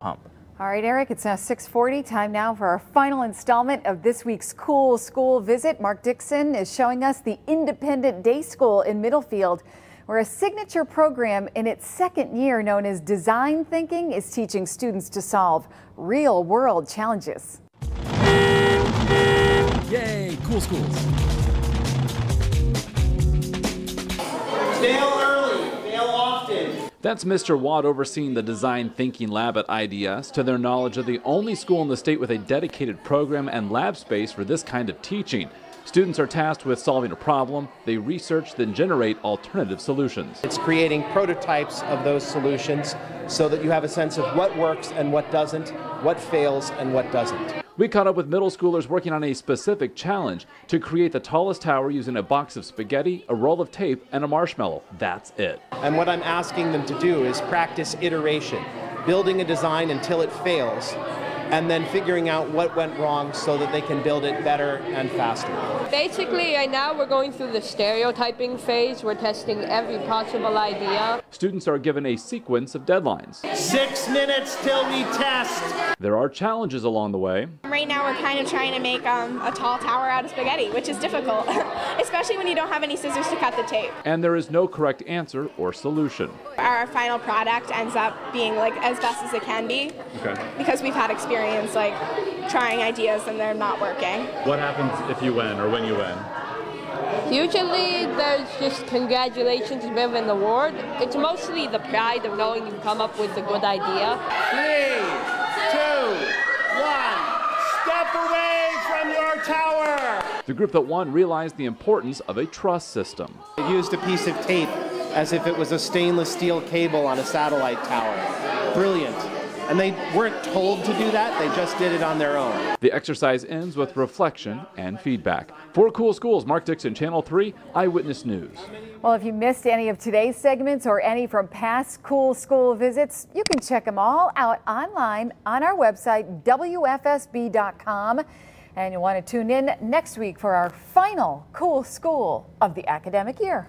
pump. All right, Eric, it's now 6:40. Time now for our final installment of this week's Cool School Visit. Mark Dixon is showing us the Independent Day School in Middlefield, where a signature program in its second year known as Design Thinking is teaching students to solve real-world challenges. Yay, cool schools. Fail early, fail often. That's Mr. Watt overseeing the Design Thinking Lab at IDS. To their knowledge, they're the only school in the state with a dedicated program and lab space for this kind of teaching. Students are tasked with solving a problem. They research, then generate alternative solutions. It's creating prototypes of those solutions so that you have a sense of what works and what doesn't, what fails and what doesn't. We caught up with middle schoolers working on a specific challenge to create the tallest tower using a box of spaghetti, a roll of tape, and a marshmallow. That's it. And what I'm asking them to do is practice iteration, building a design until it fails, and then figuring out what went wrong so that they can build it better and faster. Basically, right now we're going through the stereotyping phase. We're testing every possible idea. Students are given a sequence of deadlines. 6 minutes till we test. There are challenges along the way. Right now we're kind of trying to make a tall tower out of spaghetti, which is difficult, especially when you don't have any scissors to cut the tape. And there is no correct answer or solution. Our final product ends up being like as best as it can be, because we've had experience like trying ideas and they're not working. What happens if you win or when you win? Usually there's just congratulations, a bit of an award. It's mostly the pride of knowing you've come up with a good idea. 3, 2, 1. Step away from your tower. The group that won realized the importance of a truss system. They used a piece of tape as if it was a stainless steel cable on a satellite tower. Brilliant. And they weren't told to do that, they just did it on their own. The exercise ends with reflection and feedback. For Cool Schools, Mark Dixon, Channel 3 Eyewitness News. Well, if you missed any of today's segments or any from past Cool School visits, you can check them all out online on our website, WFSB.com. And you'll want to tune in next week for our final Cool School of the academic year.